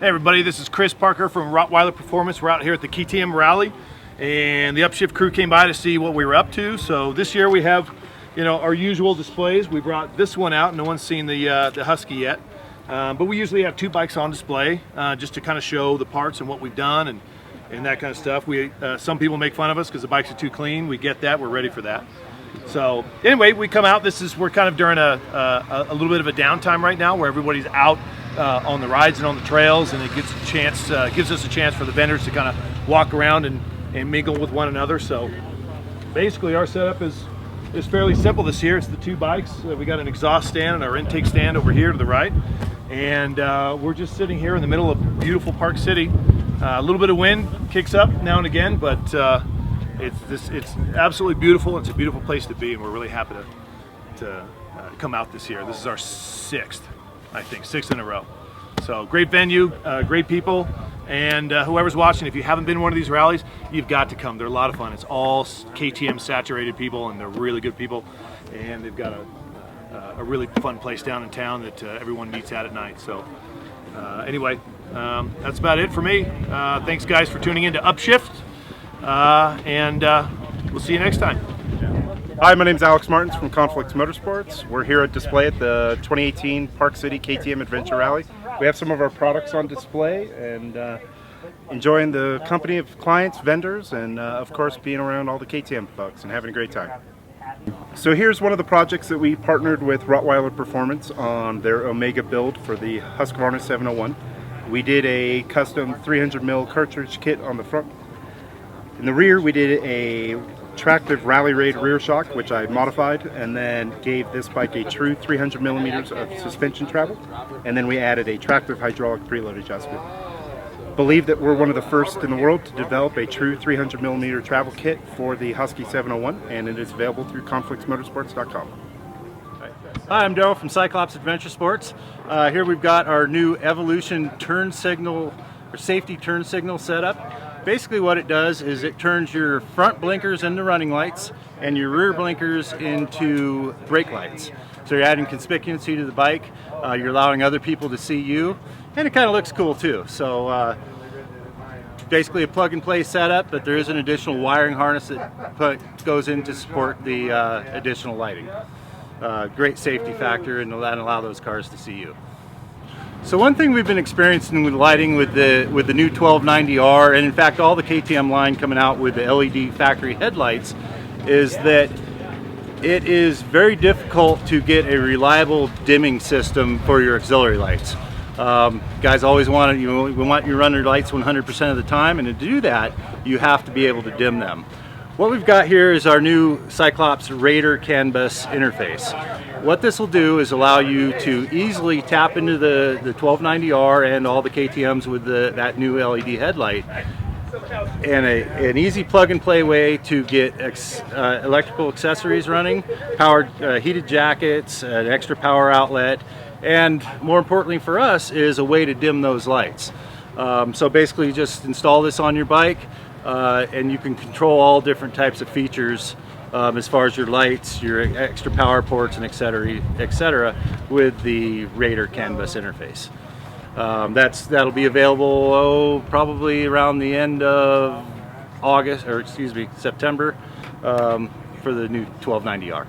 Hey everybody, this is Chris Parker from Rottweiler Performance. We're out here at the KTM Rally, and the Upshift crew came by to see what we were up to. So this year we have, our usual displays. We brought this one out. No one's seen the Husky yet, but we usually have two bikes on display just to kind of show the parts and what we've done and that kind of stuff. Some people make fun of us because the bikes are too clean. We get that. We're ready for that. So anyway, we come out. We're kind of during a little bit of a downtime right now, where everybody's out on the rides and on the trails, and it gives us a chance for the vendors to kind of walk around and mingle with one another. So basically, our setup is fairly simple this year. It's the two bikes. We got an exhaust stand and our intake stand over here to the right, and we're just sitting here in the middle of beautiful Park City. A little bit of wind kicks up now and again, but it's absolutely beautiful. It's a beautiful place to be, and we're really happy to come out this year. This is our sixth in a row. So great venue, great people, and whoever's watching, if you haven't been to one of these rallies, you've got to come. They're a lot of fun. It's all KTM saturated people, and they're really good people, and they've got a really fun place down in town that everyone meets at night. So anyway, that's about it for me. Thanks guys for tuning in to Upshift, and we'll see you next time. Hi, my name is Alex Martins from Conflicts Motorsports. We're here at display at the 2018 Park City KTM Adventure Rally. We have some of our products on display, and enjoying the company of clients, vendors, and of course being around all the KTM folks and having a great time. So here's one of the projects that we partnered with Rottweiler Performance on their Omega build for the Husqvarna 701. We did a custom 300mm cartridge kit on the front. In the rear, we did a tractive rally raid rear shock, which I modified, and then gave this bike a true 300mm of suspension travel, and then we added a tractive hydraulic preload adjustment. Believe that we're one of the first in the world to develop a true 300mm travel kit for the Husky 701, and it is available through conflictsmotorsports.com. Hi, I'm Daryl from Cyclops Adventure Sports. Here we've got our new Evolution turn signal, or safety turn signal setup. Basically what it does is it turns your front blinkers into running lights and your rear blinkers into brake lights. So you're adding conspicuousy to the bike, you're allowing other people to see you, and it kind of looks cool too. So basically a plug and play setup, but there is an additional wiring harness that goes in to support the additional lighting. Great safety factor, and allow those cars to see you. So one thing we've been experiencing with lighting with the new 1290R, and in fact all the KTM line coming out with the LED factory headlights, is that it is very difficult to get a reliable dimming system for your auxiliary lights. Guys always want we want your runner lights 100% of the time, and to do that you have to be able to dim them. What we've got here is our new Cyclops Raider CAN bus interface. What this will do is allow you to easily tap into the 1290R and all the KTMs with that new LED headlight, and an easy plug and play way to get electrical accessories running, powered heated jackets, an extra power outlet, and more importantly for us is a way to dim those lights. So basically just install this on your bike, and you can control all different types of features as far as your lights, your extra power ports, and etc. with the Raider CAN bus interface. That'll be available probably around the end of September for the new 1290R.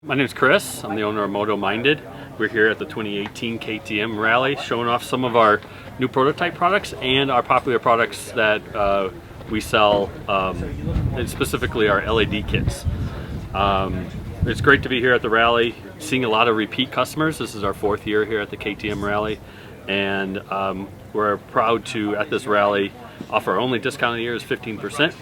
My name is Chris. I'm the owner of Moto Minded. We're here at the 2018 KTM Rally showing off some of our new prototype products and our popular products that we sell, and specifically our LED kits. It's great to be here at the rally, seeing a lot of repeat customers. This is our 4th year here at the KTM Rally, and we're proud to, at this rally, offer our only discount of the year is 15%.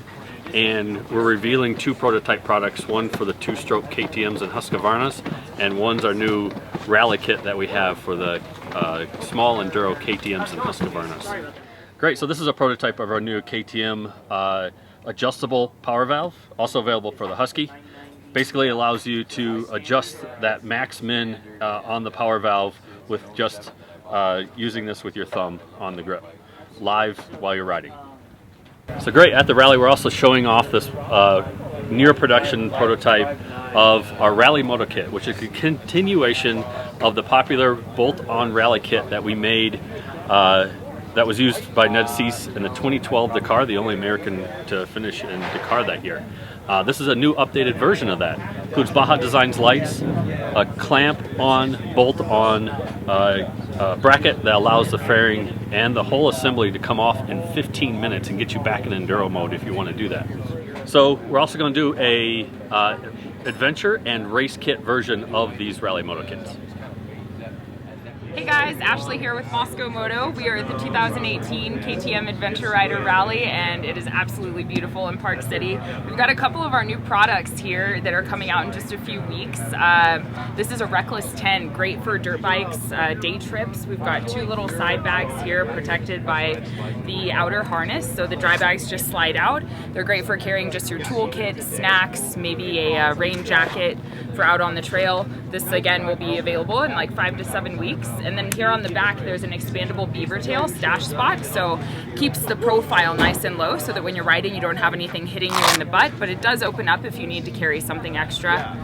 And we're revealing 2 prototype products, one for the 2-stroke KTMs and Husqvarnas, and one's our new rally kit that we have for the small enduro KTMs and Husqvarnas. Great, so this is a prototype of our new KTM adjustable power valve, also available for the Husky. Basically allows you to adjust that max-min on the power valve with just using this with your thumb on the grip, live while you're riding. So great, at the rally we're also showing off this near production prototype of our Rally Moto Kit, which is a continuation of the popular bolt-on rally kit that we made that was used by Ned Cease in the 2012 Dakar, the only American to finish in Dakar that year. This is a new updated version of that. Includes Baja Designs lights, a clamp-on, bolt-on bracket that allows the fairing and the whole assembly to come off in 15 minutes and get you back in enduro mode if you want to do that. So we're also going to do a adventure and race kit version of these rally moto kits. Hey guys, Ashley here with Mosko Moto. We are at the 2018 KTM Adventure Rally, and it is absolutely beautiful in Park City. We've got a couple of our new products here that are coming out in just a few weeks. This is a Reckless 10, great for dirt bikes, day trips. We've got two little side bags here protected by the outer harness, so the dry bags just slide out. They're great for carrying just your toolkit, snacks, maybe a rain jacket for out on the trail. This again will be available in like 5 to 7 weeks. And then here on the back there's an expandable beaver tail stash spot, so keeps the profile nice and low so that when you're riding you don't have anything hitting you in the butt, but it does open up if you need to carry something extra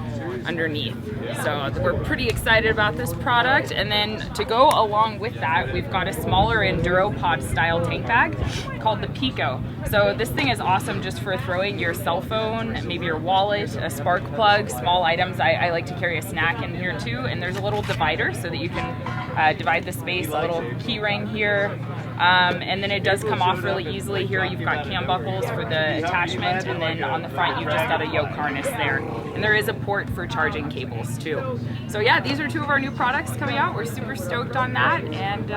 underneath. So we're pretty excited about this product. And then to go along with that, we've got a smaller enduro pod style tank bag called the Pico. So this thing is awesome just for throwing your cell phone, maybe your wallet, a spark plug, small items. I like to carry a snack in here too, and there's a little divider so that you can divide the space, a little key ring here. And then it does come off really easily. Here you've got cam buckles for the attachment, and then on the front you've just got a yoke harness there. And there is a port for charging cables too. So yeah, these are two of our new products coming out. We're super stoked on that, and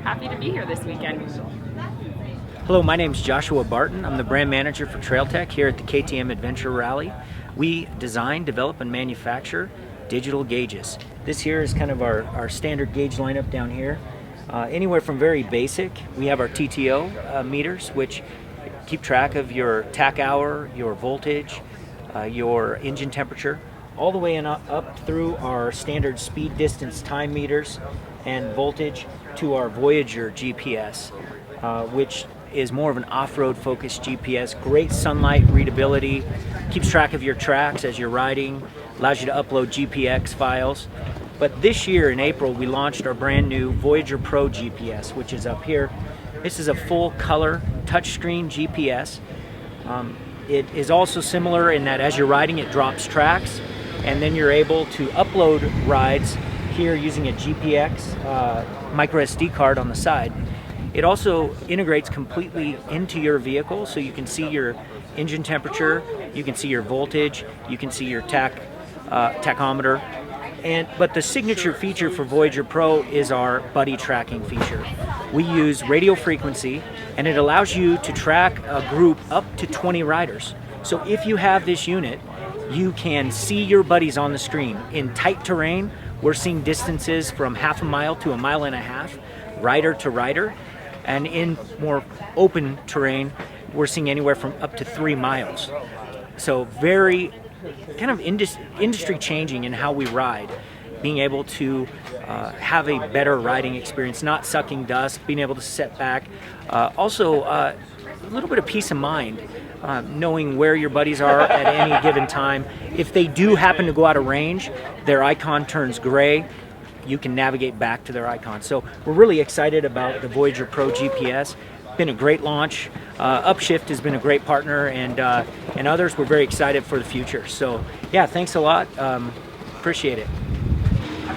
happy to be here this weekend. Hello, my name is Joshua Barton. I'm the brand manager for Trail Tech here at the KTM Adventure Rally. We design, develop, and manufacture digital gauges. This here is kind of our standard gauge lineup down here. Anywhere from very basic, we have our TTO meters, which keep track of your tach hour, your voltage, your engine temperature, all the way up through our standard speed, distance, time meters, and voltage to our Voyager GPS, which is more of an off-road focused GPS. Great sunlight readability, keeps track of your tracks as you're riding, allows you to upload GPX files. But this year in April, we launched our brand new Voyager Pro GPS, which is up here. This is a full color touchscreen GPS. It is also similar in that as you're riding, it drops tracks, and then you're able to upload rides here using a GPX micro SD card on the side. It also integrates completely into your vehicle, so you can see your engine temperature, you can see your voltage, you can see your tachometer. But the signature feature for Voyager Pro is our buddy tracking feature. We use radio frequency, and it allows you to track a group up to 20 riders. So if you have this unit, you can see your buddies on the screen. In tight terrain, we're seeing distances from 1/2 mile to 1.5 miles, rider to rider. And in more open terrain, we're seeing anywhere from up to 3 miles. So very kind of industry changing in how we ride, being able to have a better riding experience, not sucking dust, being able to sit back. Also, a little bit of peace of mind, knowing where your buddies are at any given time. If they do happen to go out of range, their icon turns gray. You can navigate back to their icon. So we're really excited about the Voyager Pro GPS. Been a great launch. Upshift has been a great partner, and others. We're very excited for the future. So yeah, thanks a lot. Appreciate it.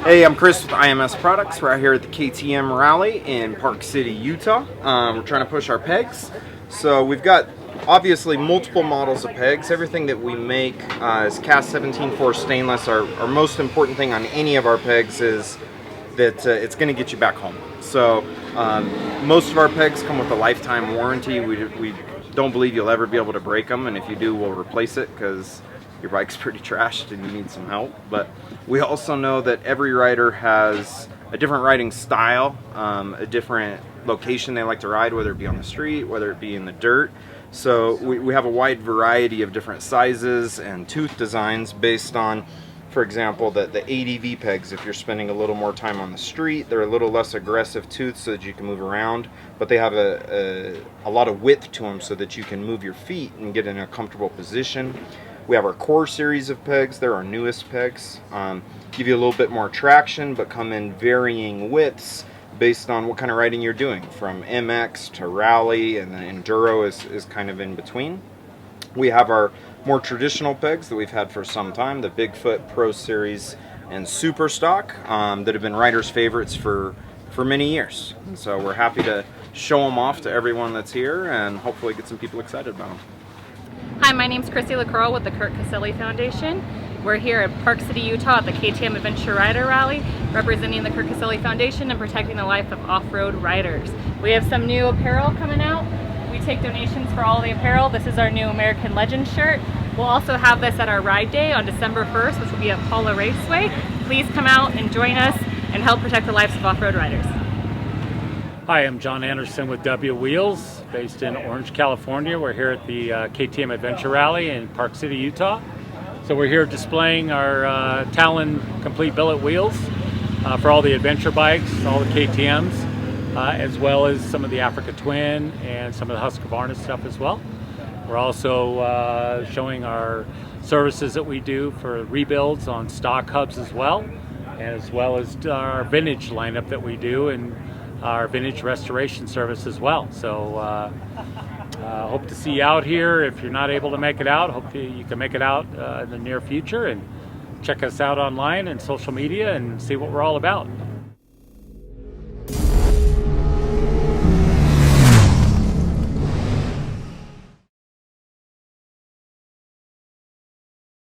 Hey, I'm Chris with IMS Products. We're out here at the KTM Rally in Park City, Utah. We're trying to push our pegs. So we've got obviously multiple models of pegs. Everything that we make is cast 17-4 stainless. Our most important thing on any of our pegs is that it's going to get you back home. So most of our pegs come with a lifetime warranty. We don't believe you'll ever be able to break them, and if you do, we'll replace it because your bike's pretty trashed and you need some help. But we also know that every rider has a different riding style, a different location they like to ride, whether it be on the street, whether it be in the dirt. So we have a wide variety of different sizes and tooth designs based on, for example, the ADV pegs. If you're spending a little more time on the street, they're a little less aggressive tooth so that you can move around, but they have a lot of width to them so that you can move your feet and get in a comfortable position. We have our Core series of pegs. They're our newest pegs. Give you a little bit more traction, but come in varying widths based on what kind of riding you're doing, from MX to rally, and then enduro is kind of in between. We have our more traditional pegs that we've had for some time, the Bigfoot Pro Series and Super Stock, that have been riders' favorites for many years. And so we're happy to show them off to everyone that's here and hopefully get some people excited about them. Hi, my name's Chrissy LaCroix with the Caselli Foundation. We're here at Park City, Utah at the KTM Adventure Rider Rally, representing the Caselli Foundation and protecting the life of off-road riders. We have some new apparel coming out. We take donations for all the apparel. This is our new American Legend shirt. We'll also have this at our ride day on December 1st, which will be at Paula Raceway. Please come out and join us and help protect the lives of off-road riders. Hi, I'm John Anderson with Dubya USA, based in Orange, California. We're here at the KTM Adventure Rally in Park City, Utah. So we're here displaying our Talon complete billet wheels for all the adventure bikes, all the KTMs, as well as some of the Africa Twin and some of the Husqvarna stuff as well. We're also showing our services that we do for rebuilds on stock hubs as well as our vintage lineup that we do and our vintage restoration service as well. So hope to see you out here. If you're not able to make it out, hope you can make it out in the near future and check us out online and social media and see what we're all about.